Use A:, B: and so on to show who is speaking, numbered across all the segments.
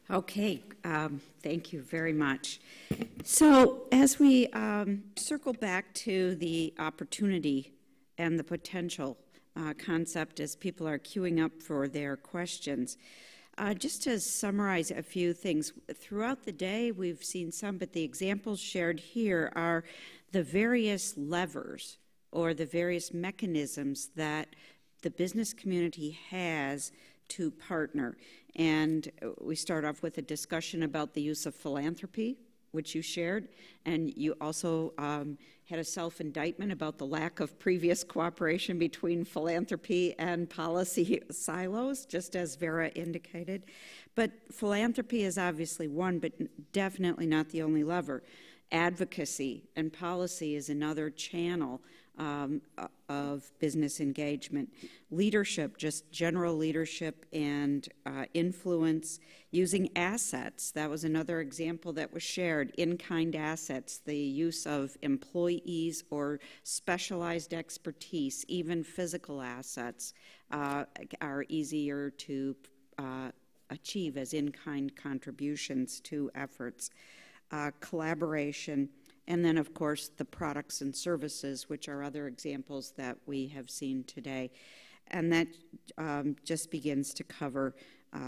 A: Okay, thank you very much. So as we circle back to the opportunity and the potential concept as people are queuing up for their questions, just to summarize a few things, throughout the day we've seen some, but the examples shared here are the various levers or the various mechanisms that the business community has to partner. And we start off with a discussion about the use of philanthropy, which you shared, and you also had a self-indictment about the lack of previous cooperation between philanthropy and policy silos, just as Vera indicated. But philanthropy is obviously one, but definitely not the only lever. Advocacy and policy is another channel of business engagement. Leadership, just general leadership and influence, using assets. That was another example that was shared, in-kind assets, the use of employees or specialized expertise, even physical assets are easier to achieve as in-kind contributions to efforts. Collaboration, and then, of course, the products and services, which are other examples that we have seen today. And that just begins to cover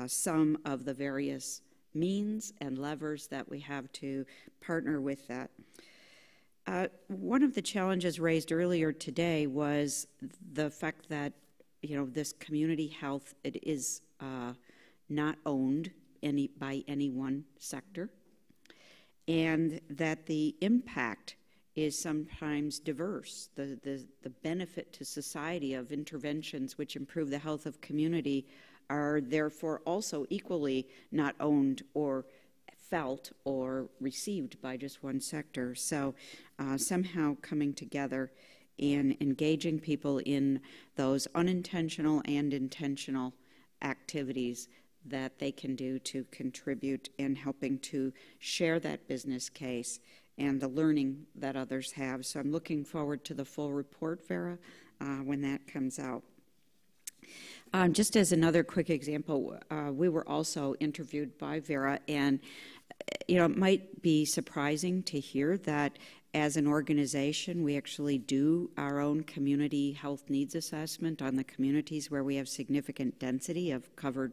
A: some of the various means and levers that we have to partner with that. One of the challenges raised earlier today was the fact that, this community health, it is not owned by any one sector, and that the impact is sometimes diverse. The benefit to society of interventions which improve the health of community are therefore also equally not owned or felt or received by just one sector. So somehow coming together and engaging people in those unintentional and intentional activities that they can do to contribute in helping to share that business case and the learning that others have. So I'm looking forward to the full report, Vera, when that comes out. Just as another quick example, we were also interviewed by Vera, and it might be surprising to hear that as an organization, we actually do our own community health needs assessment on the communities where we have significant density of covered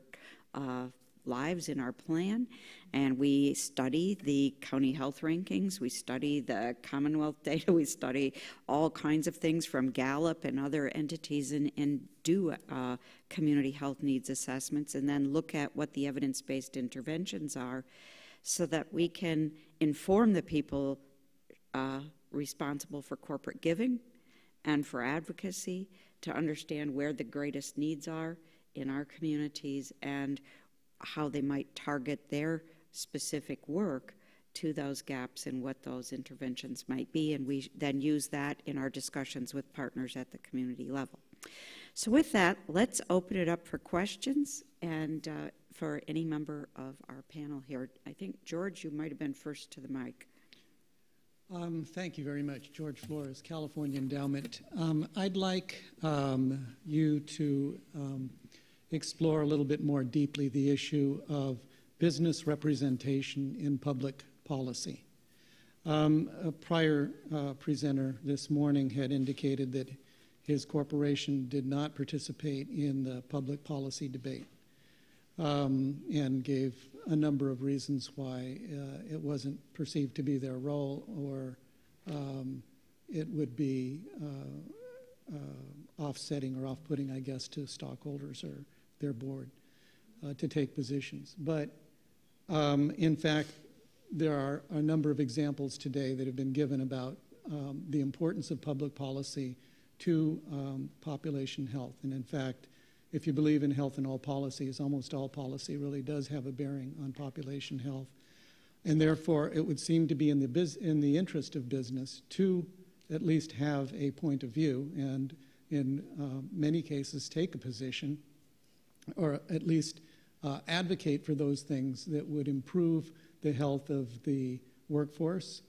A: lives in our plan, and we study the county health rankings, we study the Commonwealth data, we study all kinds of things from Gallup and other entities and do community health needs assessments, and then look at what the evidence-based interventions are so that we can inform the people responsible for corporate giving and for advocacy to understand where the greatest needs are in our communities and how they might target their specific work to those gaps and what those interventions might be, and we then use that in our discussions with partners at the community level. So with that, let's open it up for questions and for any member of our panel here. I think, George, you might have been first to the mic.
B: Thank you very much, George Flores, California Endowment. I'd like you to explore a little bit more deeply the issue of business representation in public policy. A prior presenter this morning had indicated that his corporation did not participate in the public policy debate and gave a number of reasons why it wasn't perceived to be their role, or it would be offsetting or off-putting, I guess, to stockholders or their board to take positions. But in fact, there are a number of examples today that have been given about the importance of public policy to population health. And in fact, if you believe in health in all policies, almost all policy really does have a bearing on population health. And therefore, it would seem to be in the interest of business to at least have a point of view and in many cases take a position, or at least advocate for those things that would improve the health of the workforce,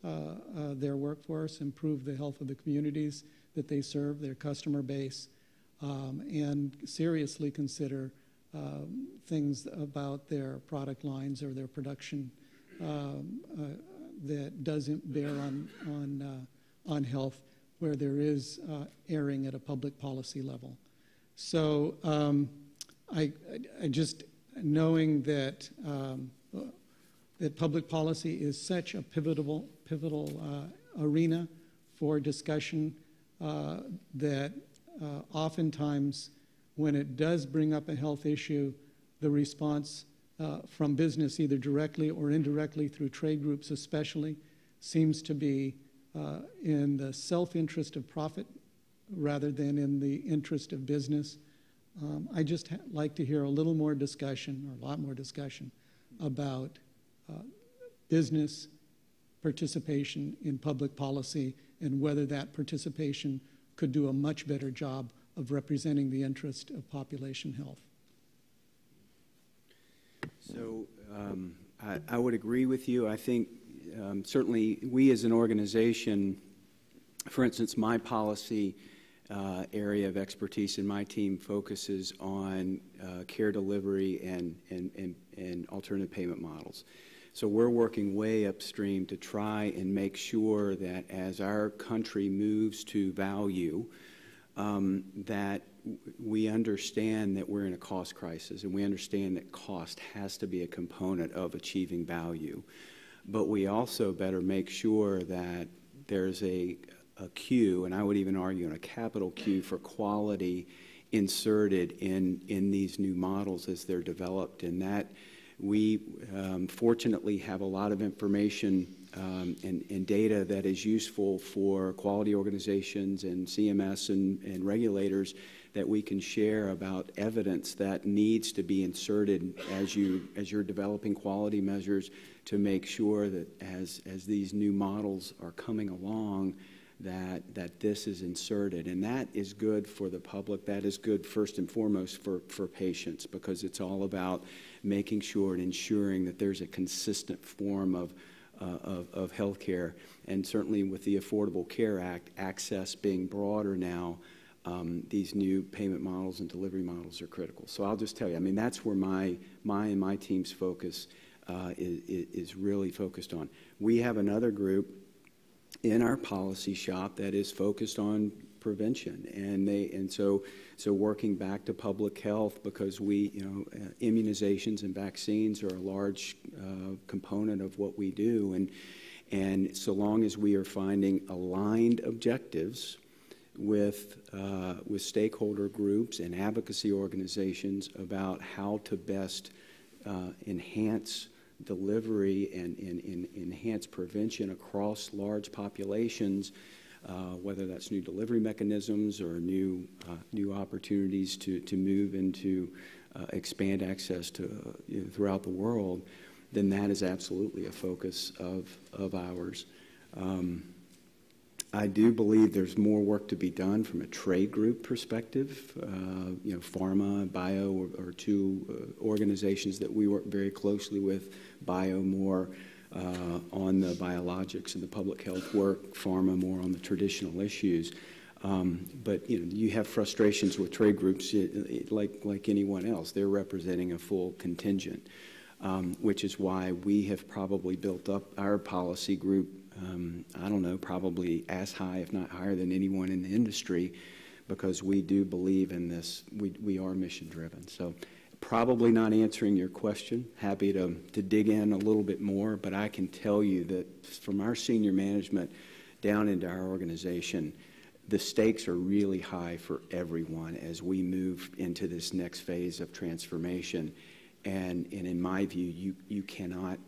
B: their workforce, improve the health of the communities that they serve, their customer base, and seriously consider things about their product lines or their production that doesn't bear on health, where there is erring at a public policy level. So I just, knowing that that public policy is such a pivotal arena for discussion, that oftentimes when it does bring up a health issue, the response from business, either directly or indirectly through trade groups especially, seems to be in the self-interest of profit rather than in the interest of business. I just like to hear a little more discussion, or a lot more discussion, about business participation in public policy and whether that participation could do a much better job of representing the interest of population health.
C: So I would agree with you. I think certainly we as an organization, for instance, my policy area of expertise in my team focuses on care delivery and alternative payment models. So we're working way upstream to try and make sure that as our country moves to value, that we understand that we're in a cost crisis, and we understand that cost has to be a component of achieving value. But we also better make sure that there's a Q, and I would even argue a capital Q for quality inserted in these new models as they're developed, and that we fortunately have a lot of information and data that is useful for quality organizations and CMS and regulators that we can share about evidence that needs to be inserted as you're developing quality measures to make sure that as these new models are coming along, that this is inserted. And that is good for the public. That is good first and foremost for patients, because it's all about making sure and ensuring that there's a consistent form of health care. And certainly with the Affordable Care Act, access being broader now, these new payment models and delivery models are critical. So I'll just tell you, I mean, that's where my team's focus is really focused on. We have another group in our policy shop that is focused on prevention, and so working back to public health, because immunizations and vaccines are a large component of what we do, and so long as we are finding aligned objectives with stakeholder groups and advocacy organizations about how to best enhance delivery and enhance prevention across large populations, whether that's new delivery mechanisms or new opportunities to move into expand access to throughout the world, then that is absolutely a focus of ours. I do believe there's more work to be done from a trade group perspective. Pharma and bio are two organizations that we work very closely with. Bio more on the biologics and the public health work, pharma more on the traditional issues. But you have frustrations with trade groups like anyone else. They're representing a full contingent, which is why we have probably built up our policy group, I don't know, probably as high, if not higher than anyone in the industry, because we do believe in this. We are mission driven. So probably not answering your question. Happy to dig in a little bit more, but I can tell you that from our senior management down into our organization, the stakes are really high for everyone as we move into this next phase of transformation. And in my view, you cannot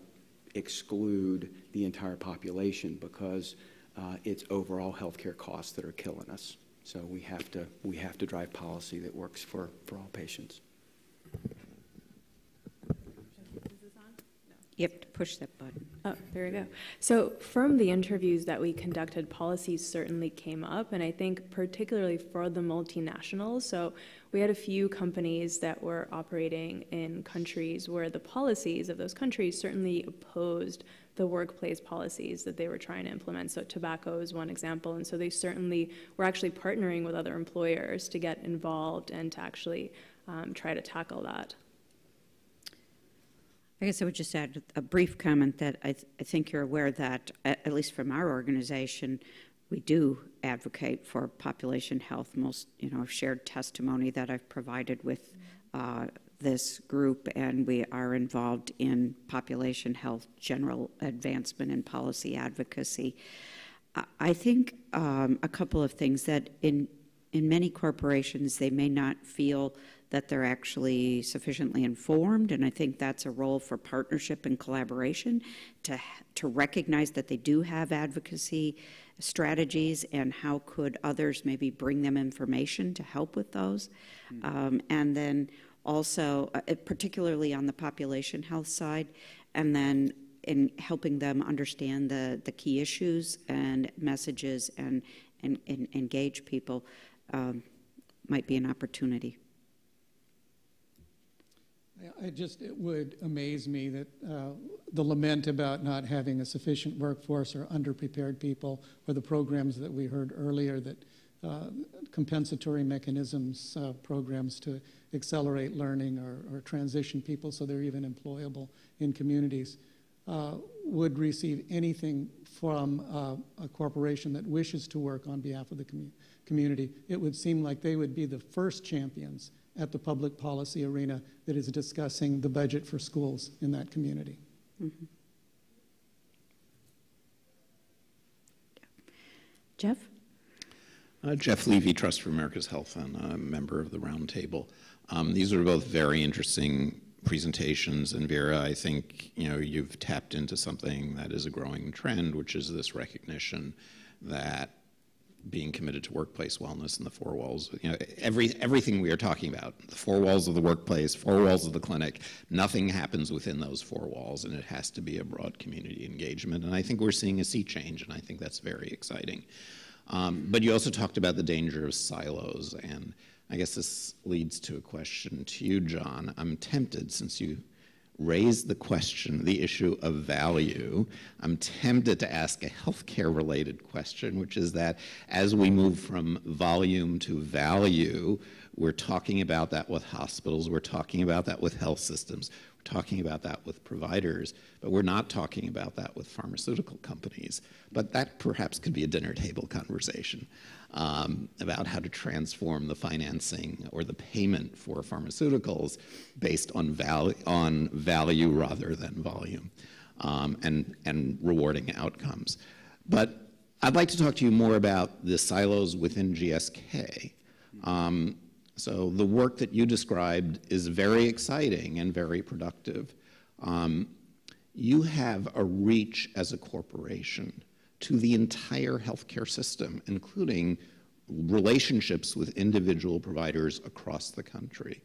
C: exclude the entire population, because it's overall healthcare costs that are killing us. So we have to drive policy that works for all patients.
A: You have to push that button.
D: Oh, there we go. So from the interviews that we conducted, policies certainly came up, and I think particularly for the multinationals. So we had a few companies that were operating in countries where the policies of those countries certainly opposed the workplace policies that they were trying to implement. So tobacco is one example, and so they certainly were actually partnering with other employers to get involved and to actually try to tackle that.
A: I guess I would just add a brief comment that I think you're aware that, at least from our organization, we do advocate for population health. Most, I've shared testimony that I've provided with this group, and we are involved in population health, general advancement, and policy advocacy. I think a couple of things that in many corporations, they may not feel that they're actually sufficiently informed, and I think that's a role for partnership and collaboration to recognize that they do have advocacy strategies, and how could others maybe bring them information to help with those. And then also, particularly on the population health side, and then in helping them understand the key issues and messages and engage people might be an opportunity.
B: It would amaze me that the lament about not having a sufficient workforce or underprepared people, or the programs that we heard earlier, that compensatory mechanisms, programs to accelerate learning or transition people so they're even employable in communities, would receive anything from a corporation that wishes to work on behalf of the community. It would seem like they would be the first champions at the public policy arena that is discussing the budget for schools in that community.
A: Mm-hmm. Jeff?
E: Jeff Levy, Trust for America's Health, and a member of the Roundtable. These are both very interesting presentations, and Vera, I think you've tapped into something that is a growing trend, which is this recognition that being committed to workplace wellness in the four walls, everything we are talking about, the four walls of the workplace, four walls of the clinic, nothing happens within those four walls, and it has to be a broad community engagement. And I think we're seeing a sea change, and I think that's very exciting. But you also talked about the danger of silos, and I guess this leads to a question to you, John. I'm tempted, since you raised the question, the issue of value, I'm tempted to ask a healthcare-related question, which is that as we move from volume to value, we're talking about that with hospitals, we're talking about that with health systems, we're talking about that with providers, but we're not talking about that with pharmaceutical companies. But that perhaps could be a dinner table conversation about how to transform the financing or the payment for pharmaceuticals based on value rather than volume, and rewarding outcomes. But I'd like to talk to you more about the silos within GSK. So the work that you described is very exciting and very productive. You have a reach as a corporation to the entire healthcare system, including relationships with individual providers across the country.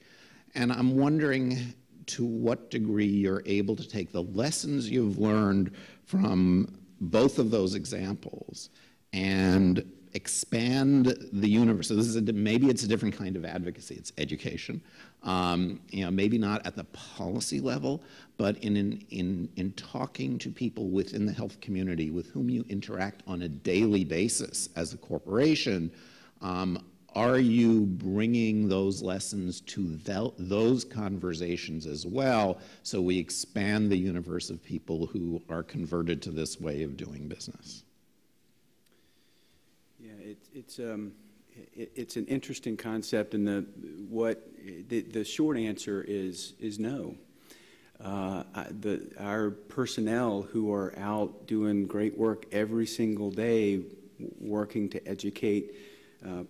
E: And I'm wondering to what degree you're able to take the lessons you've learned from both of those examples and expand the universe. So this is maybe it's a different kind of advocacy. It's education. Maybe not at the policy level, but in talking to people within the health community with whom you interact on a daily basis as a corporation. Are you bringing those lessons to those conversations as well, so we expand the universe of people who are converted to this way of doing business?
C: Yeah, it's an interesting concept, and the short answer is no. Our personnel who are out doing great work every single day, working to educate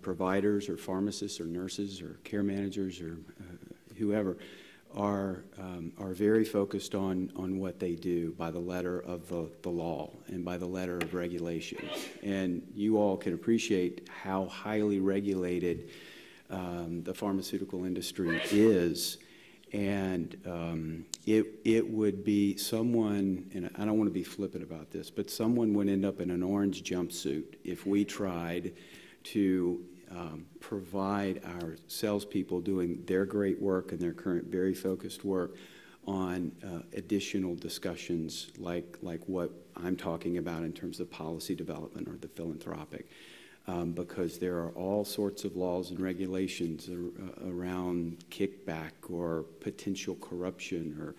C: providers or pharmacists or nurses or care managers or whoever, are very focused on what they do by the letter of the law and by the letter of regulations. And you all can appreciate how highly regulated the pharmaceutical industry is. And it would be someone, and I don't want to be flippant about this, but someone would end up in an orange jumpsuit if we tried to provide our salespeople doing their great work and their current very focused work on additional discussions like what I'm talking about in terms of policy development or the philanthropic. Because there are all sorts of laws and regulations around kickback or potential corruption or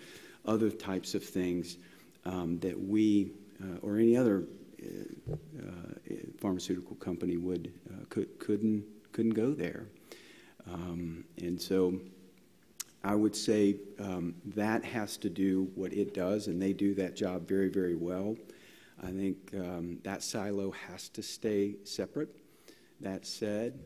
C: other types of things that we or any other pharmaceutical company couldn't go there. And so I would say that has to do what it does, and they do that job very, very well. I think that silo has to stay separate. That said,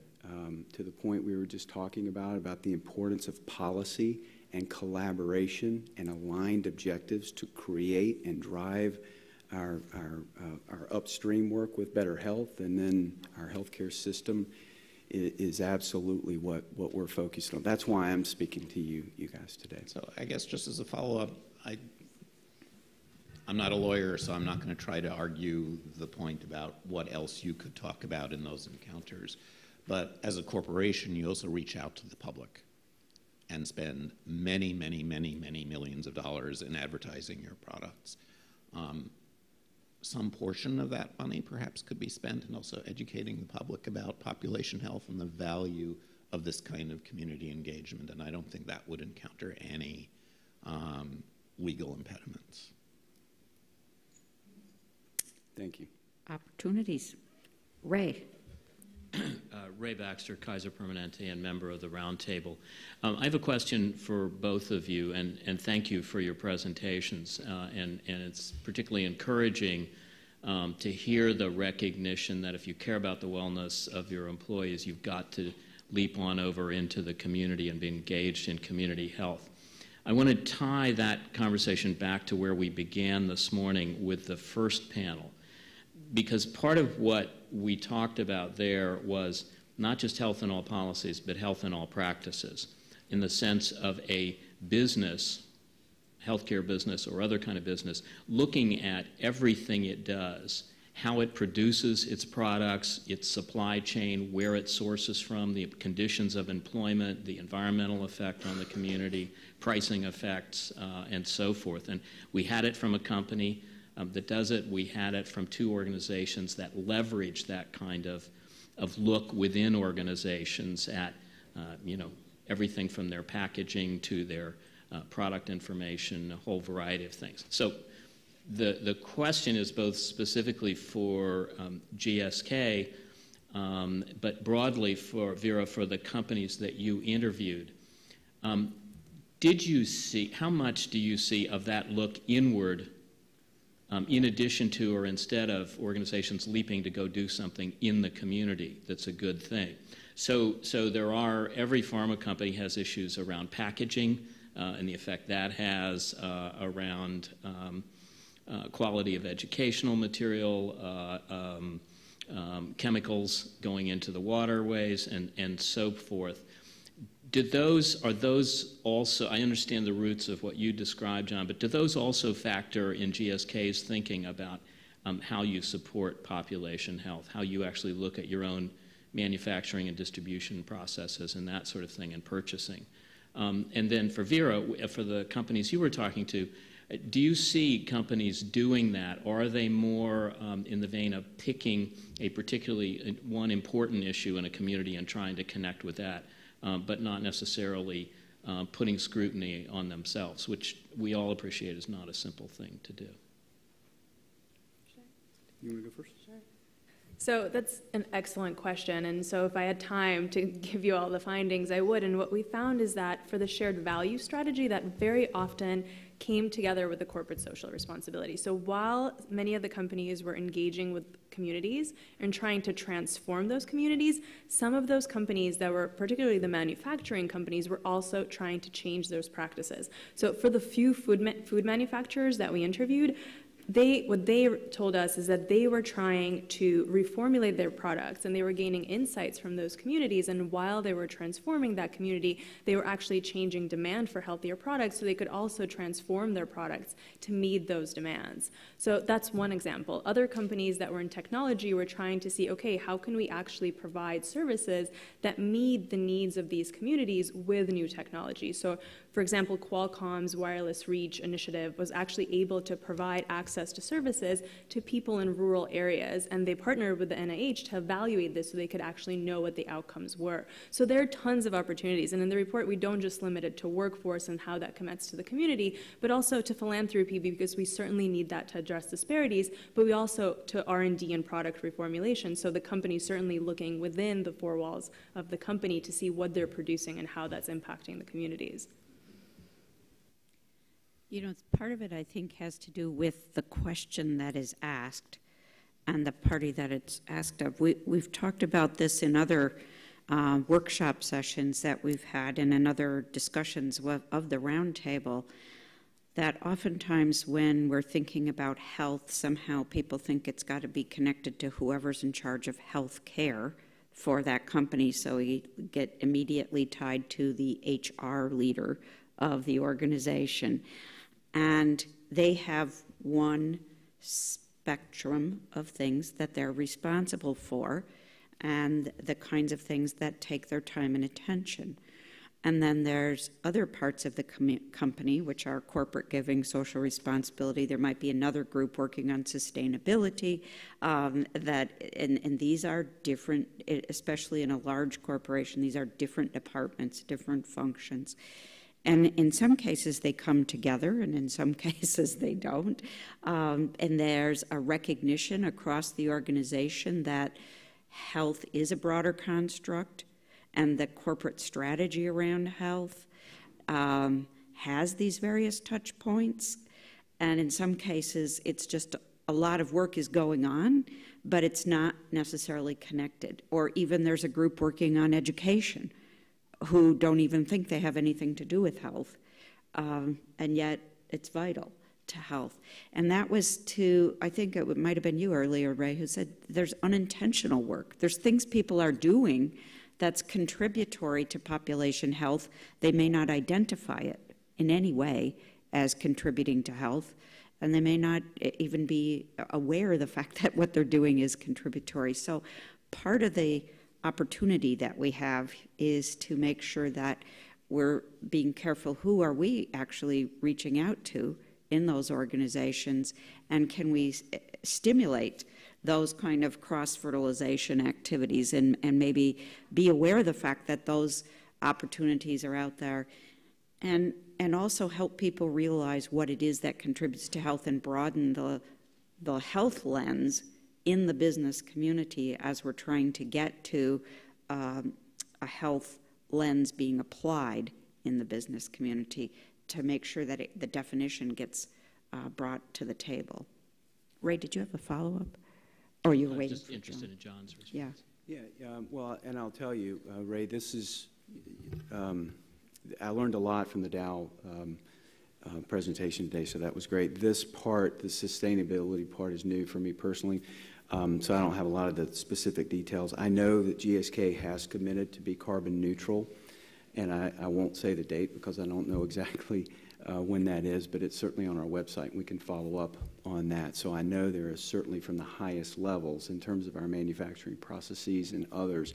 C: to the point we were just talking about the importance of policy and collaboration and aligned objectives to create and drive our upstream work with better health, and then our healthcare system is absolutely what we're focused on. That's why I'm speaking to you guys today.
E: So I guess just as a follow-up, I'm not a lawyer, so I'm not going to try to argue the point about what else you could talk about in those encounters. But as a corporation, you also reach out to the public and spend many, many, many, many millions of dollars in advertising your products. Some portion of that money perhaps could be spent in also educating the public about population health and the value of this kind of community engagement, and I don't think that would encounter any legal impediments.
C: Thank you.
A: Opportunities. Ray.
F: Ray Baxter, Kaiser Permanente, and member of the Roundtable. I have a question for both of you, and thank you for your presentations. And it's particularly encouraging to hear the recognition that if you care about the wellness of your employees, you've got to leap on over into the community and be engaged in community health. I want to tie that conversation back to where we began this morning with the first panel, because part of what we talked about there was not just health in all policies, but health in all practices, in the sense of a business, healthcare business or other kind of business, looking at everything it does, how it produces its products, its supply chain, where it sources from, the conditions of employment, the environmental effect on the community, pricing effects, and so forth. And we had it from a company that does it. We had it from two organizations that leverage that kind of look within organizations at, everything from their packaging to their product information, a whole variety of things. So the question is both specifically for GSK, but broadly for Vera, for the companies that you interviewed. Did you see, how much do you see of that look inward in addition to or instead of organizations leaping to go do something in the community that's a good thing? So every pharma company has issues around packaging and the effect that has around quality of educational material, chemicals going into the waterways, and so forth. Are those also, I understand the roots of what you described, John, but do those also factor in GSK's thinking about how you support population health, how you actually look at your own manufacturing and distribution processes and that sort of thing, and purchasing? And then for Vera, for the companies you were talking to, do you see companies doing that, or are they more in the vein of picking a particularly one important issue in a community and trying to connect with that, but not necessarily putting scrutiny on themselves, which we all appreciate is not a simple thing to do?
D: Sure.
C: You want to go first?
D: Sure. So that's an excellent question, and so if I had time to give you all the findings, I would. And what we found is that for the shared value strategy, that very often came together with the corporate social responsibility. So while many of the companies were engaging with communities and trying to transform those communities, some of those companies that were, particularly the manufacturing companies, were also trying to change those practices. So for the few food manufacturers that we interviewed, what they told us is that they were trying to reformulate their products, and they were gaining insights from those communities, and while they were transforming that community, they were actually changing demand for healthier products, so they could also transform their products to meet those demands. So that's one example. Other companies that were in technology were trying to see, okay, how can we actually provide services that meet the needs of these communities with new technology? So, for example, Qualcomm's Wireless Reach initiative was actually able to provide access access to services to people in rural areas. And they partnered with the NIH to evaluate this so they could actually know what the outcomes were. So there are tons of opportunities. And in the report, we don't just limit it to workforce and how that connects to the community, but also to philanthropy, because we certainly need that to address disparities, but we also to R&D and product reformulation. So the company's certainly looking within the four walls of the company to see what they're producing and how that's impacting the communities.
A: You know, part of it, I think, has to do with the question that is asked and the party that it's asked of. We've talked about this in other workshop sessions that we've had and in other discussions of the roundtable, that oftentimes when we're thinking about health, somehow people think it's got to be connected to whoever's in charge of health care for that company, so we get immediately tied to the HR leader of the organization. And they have one spectrum of things that they're responsible for and the kinds of things that take their time and attention. And then there's other parts of the company, which are corporate giving, social responsibility. There might be another group working on sustainability, and these are different, especially in a large corporation, these are different departments, different functions. And in some cases, they come together, and in some cases, they don't. And there's a recognition across the organization that health is a broader construct, and the corporate strategy around health has these various touch points. And in some cases, it's just a lot of work is going on, but it's not necessarily connected. Or even there's a group working on education who don't even think they have anything to do with health, and yet it's vital to health. And that was to, I think it might have been you earlier, Ray, who said there's unintentional work. There's things people are doing that's contributory to population health. They may not identify it in any way as contributing to health, and they may not even be aware of the fact that what they're doing is contributory. So part of the opportunity that we have is to make sure that we're being careful who are we actually reaching out to in those organizations, and can we stimulate those kind of cross-fertilization activities and maybe be aware of the fact that those opportunities are out there, and also help people realize what it is that contributes to health and broaden the health lens in the business community as we're trying to get to a health lens being applied in the business community to make sure that the definition gets brought to the table. Ray, did you have a follow-up? Or you were waiting
F: just
A: for
F: interested
A: John?
F: in John's response.
A: Yeah.
C: Well, and I'll tell you, Ray, this is, I learned a lot from the Dow presentation today, so that was great. This part, the sustainability part, is new for me personally, so I don't have a lot of the specific details. I know that GSK has committed to be carbon neutral, and I won't say the date because I don't know exactly when that is, but it's certainly on our website, and we can follow up on that. So I know there is certainly from the highest levels in terms of our manufacturing processes and others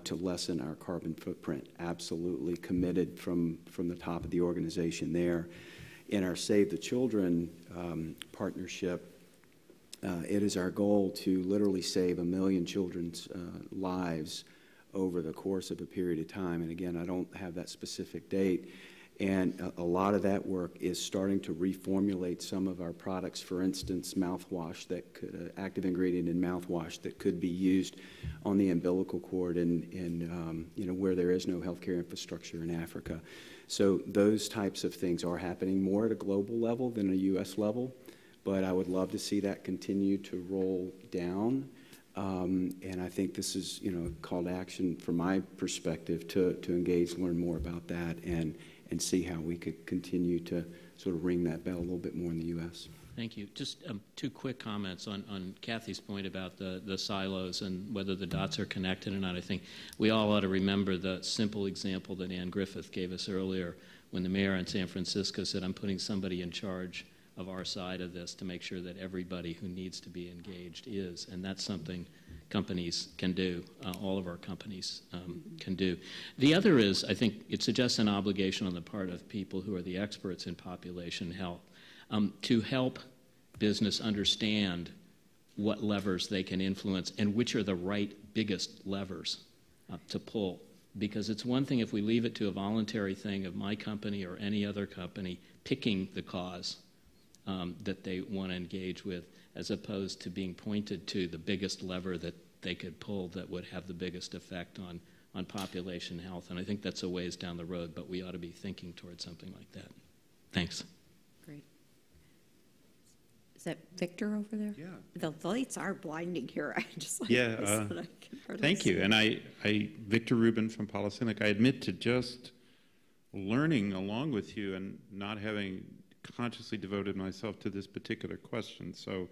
C: to lessen our carbon footprint. Absolutely committed from the top of the organization there. In our Save the Children partnership, it is our goal to literally save 1 million children's lives over the course of a period of time. And again, I don't have that specific date. And a lot of that work is starting to reformulate some of our products. For instance, mouthwash, that could, active ingredient in mouthwash that could be used on the umbilical cord in where there is no healthcare infrastructure in Africa. So those types of things are happening more at a global level than a U.S. level, but I would love to see that continue to roll down. And I think this is, a call to action from my perspective to engage, learn more about that, and see how we could continue to sort of ring that bell a little bit more in the U.S.
F: Thank you. Just 2 quick comments on Kathy's point about the silos and whether the dots are connected or not. I think we all ought to remember the simple example that Ann Griffith gave us earlier when the mayor in San Francisco said, I'm putting somebody in charge of our side of this to make sure that everybody who needs to be engaged is. And that's something companies can do, all of our companies can do. The other is, I think it suggests an obligation on the part of people who are the experts in population health to help business understand what levers they can influence and which are the right biggest levers to pull. Because it's one thing if we leave it to a voluntary thing of my company or any other company picking the cause that they want to engage with, as opposed to being pointed to the biggest lever that they could pull that would have the biggest effect on population health. And I think that's a ways down the road, but we ought to be thinking towards something like that. Thanks.
A: Great. Is that Victor over there?
G: Yeah.
A: The lights are blinding here. I just like
G: Yeah,
A: this, that I can hardly
G: Thank you.
A: see.
G: And I, Victor Rubin from Polycynic, I admit to just learning along with you and not having consciously devoted myself to this particular question. So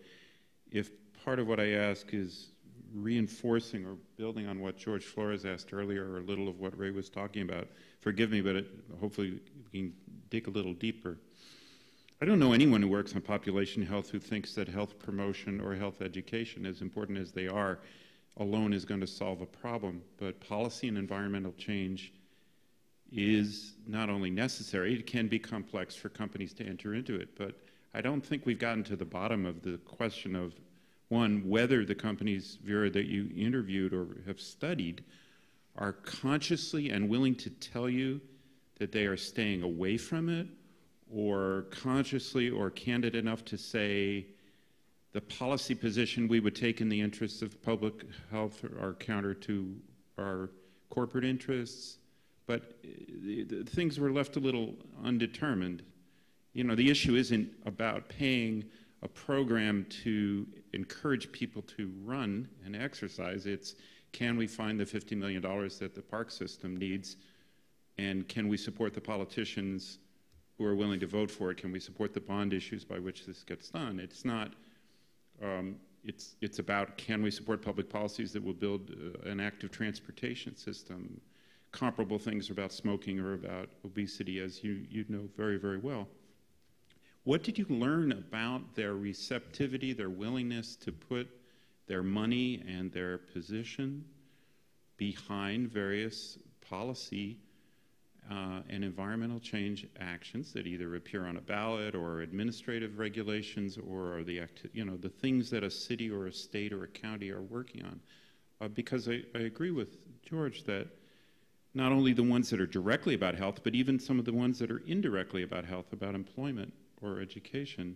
G: if part of what I ask is reinforcing or building on what George Flores asked earlier, or a little of what Ray was talking about, forgive me, but hopefully we can dig a little deeper. I don't know anyone who works on population health who thinks that health promotion or health education, as important as they are, alone is going to solve a problem. But policy and environmental change is not only necessary, it can be complex for companies to enter into it. But I don't think we've gotten to the bottom of the question of, one, whether the companies, Vera, that you interviewed or have studied are consciously and willing to tell you that they are staying away from it, or consciously or candid enough to say the policy position we would take in the interests of public health are counter to our corporate interests. But the things were left a little undetermined. You know, the issue isn't about paying a program to encourage people to run and exercise. It's, can we find the $50 million that the park system needs, and can we support the politicians who are willing to vote for it? Can we support the bond issues by which this gets done? It's not, it's about, can we support public policies that will build an active transportation system? Comparable things about smoking or about obesity, as you know very, very well. What did you learn about their receptivity, their willingness to put their money and their position behind various policy and environmental change actions that either appear on a ballot or administrative regulations, or are the things that a city or a state or a county are working on? Because I agree with George that not only the ones that are directly about health, but even some of the ones that are indirectly about health, about employment or education,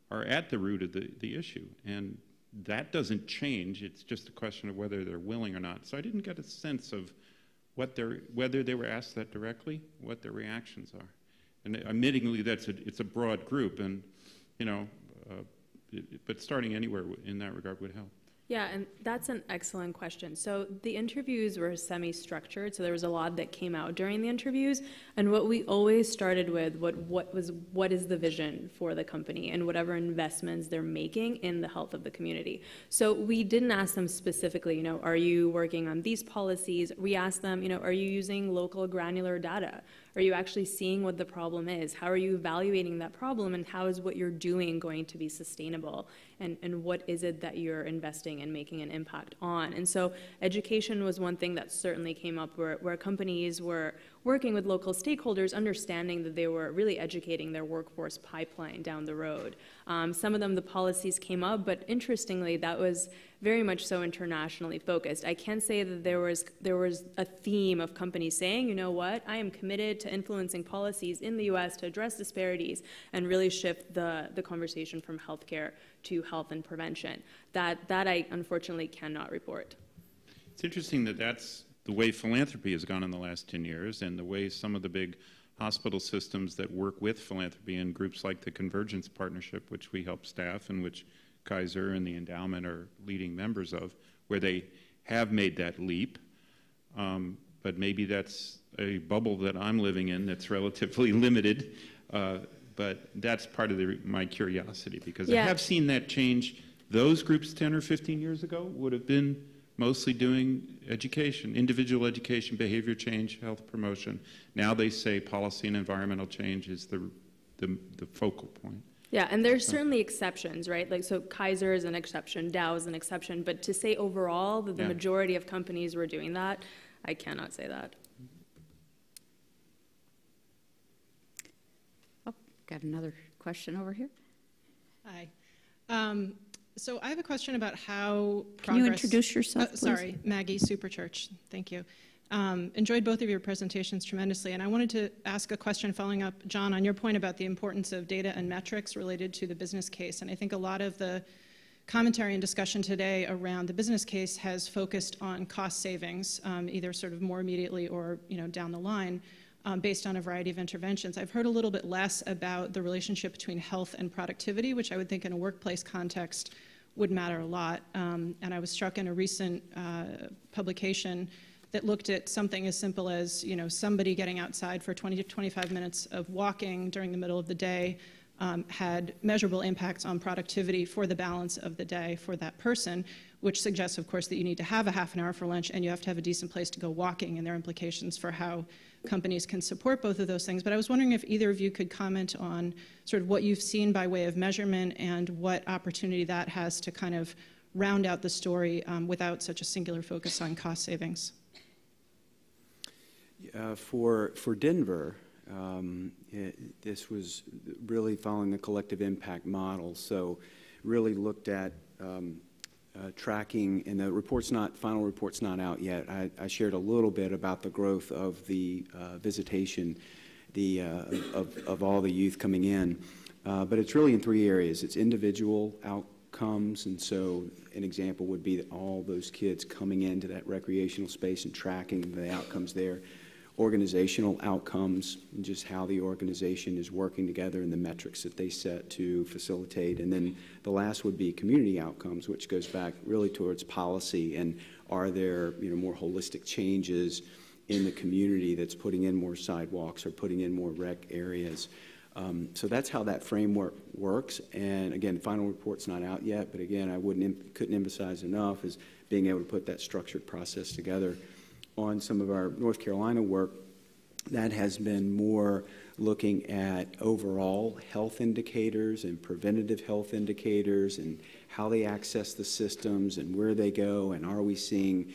G: are at the root of the issue. And that doesn't change. It's just a question of whether they're willing or not. So I didn't get a sense of whether they were asked that directly, what their reactions are. And admittingly, it's a broad group, and but starting anywhere in that regard would help.
D: Yeah, and that's an excellent question. So the interviews were semi-structured, so there was a lot that came out during the interviews, and what we always started with what is the vision for the company and whatever investments they're making in the health of the community. So we didn't ask them specifically, are you working on these policies? We asked them, are you using local granular data? Are you actually seeing what the problem is? How are you evaluating that problem, and how is what you're doing going to be sustainable? And what is it that you're investing and making an impact on? And so education was one thing that certainly came up where companies were working with local stakeholders, understanding that they were really educating their workforce pipeline down the road. Some of them, the policies came up, but interestingly, that was very much so internationally focused. I can say that there was a theme of companies saying, you know what, I am committed to influencing policies in the US to address disparities and really shift the conversation from healthcare to health and prevention. That I unfortunately cannot report.
G: It's interesting that that's the way philanthropy has gone in the last 10 years, and the way some of the big hospital systems that work with philanthropy and groups like the Convergence Partnership, which we help staff and which Kaiser and the endowment are leading members of, where they have made that leap. But maybe that's a bubble that I'm living in that's relatively limited. But that's part of my curiosity, because I have seen that change. Those groups 10 or 15 years ago would have been mostly doing education, individual education, behavior change, health promotion. Now they say policy and environmental change is the focal point.
D: Yeah, and there's certainly exceptions, right? Like, so Kaiser is an exception, Dow is an exception, but to say overall that the majority of companies were doing that, I cannot say that.
A: Oh, got another question over here.
H: Hi. So I have a question about how
A: Can you introduce yourself, please?
H: Sorry, Maggie Superchurch. Thank you. Enjoyed both of your presentations tremendously, and I wanted to ask a question following up, John, on your point about the importance of data and metrics related to the business case. And I think a lot of the commentary and discussion today around the business case has focused on cost savings, either sort of more immediately or down the line, based on a variety of interventions. I've heard a little bit less about the relationship between health and productivity, which I would think in a workplace context would matter a lot. And I was struck in a recent publication that looked at something as simple as somebody getting outside for 20 to 25 minutes of walking during the middle of the day had measurable impacts on productivity for the balance of the day for that person, which suggests, of course, that you need to have a half an hour for lunch and you have to have a decent place to go walking, and there are implications for how companies can support both of those things. But I was wondering if either of you could comment on sort of what you've seen by way of measurement and what opportunity that has to kind of round out the story without such a singular focus on cost savings.
C: For Denver, this was really following the collective impact model. So really looked at tracking, and the final report's not out yet. I shared a little bit about the growth of the visitation of all the youth coming in. But it's really in three areas. It's individual outcomes, and so an example would be that all those kids coming into that recreational space and tracking the outcomes there. Organizational outcomes, and just how the organization is working together and the metrics that they set to facilitate. And then the last would be community outcomes, which goes back really towards policy, and are there more holistic changes in the community that's putting in more sidewalks or putting in more rec areas. So that's how that framework works. And again, the final report's not out yet, but again, I couldn't emphasize enough is being able to put that structured process together. On some of our North Carolina work, that has been more looking at overall health indicators and preventative health indicators and how they access the systems and where they go, and are we seeing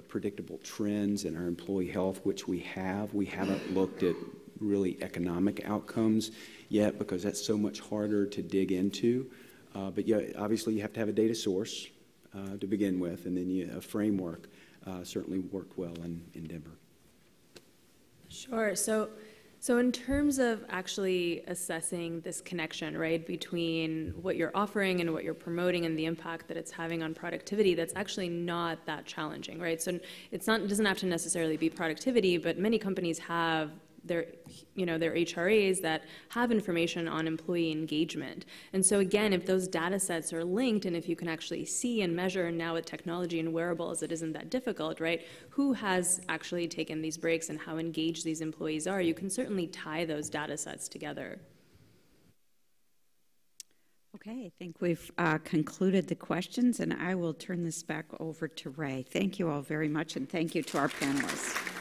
C: predictable trends in our employee health, which we have. We haven't looked at really economic outcomes yet because that's so much harder to dig into. But yeah, obviously you have to have a data source to begin with, and then a framework. Certainly worked well in Denver.
D: Sure. So in terms of actually assessing this connection, right, between what you're offering and what you're promoting and the impact that it's having on productivity, that's actually not that challenging, right? So it doesn't have to necessarily be productivity, but many companies have their HRAs that have information on employee engagement. And so again, if those data sets are linked, and if you can actually see and measure, and now with technology and wearables, it isn't that difficult, right? Who has actually taken these breaks and how engaged these employees are, you can certainly tie those data sets together.
A: Okay, I think we've concluded the questions, and I will turn this back over to Ray. Thank you all very much, and thank you to our panelists.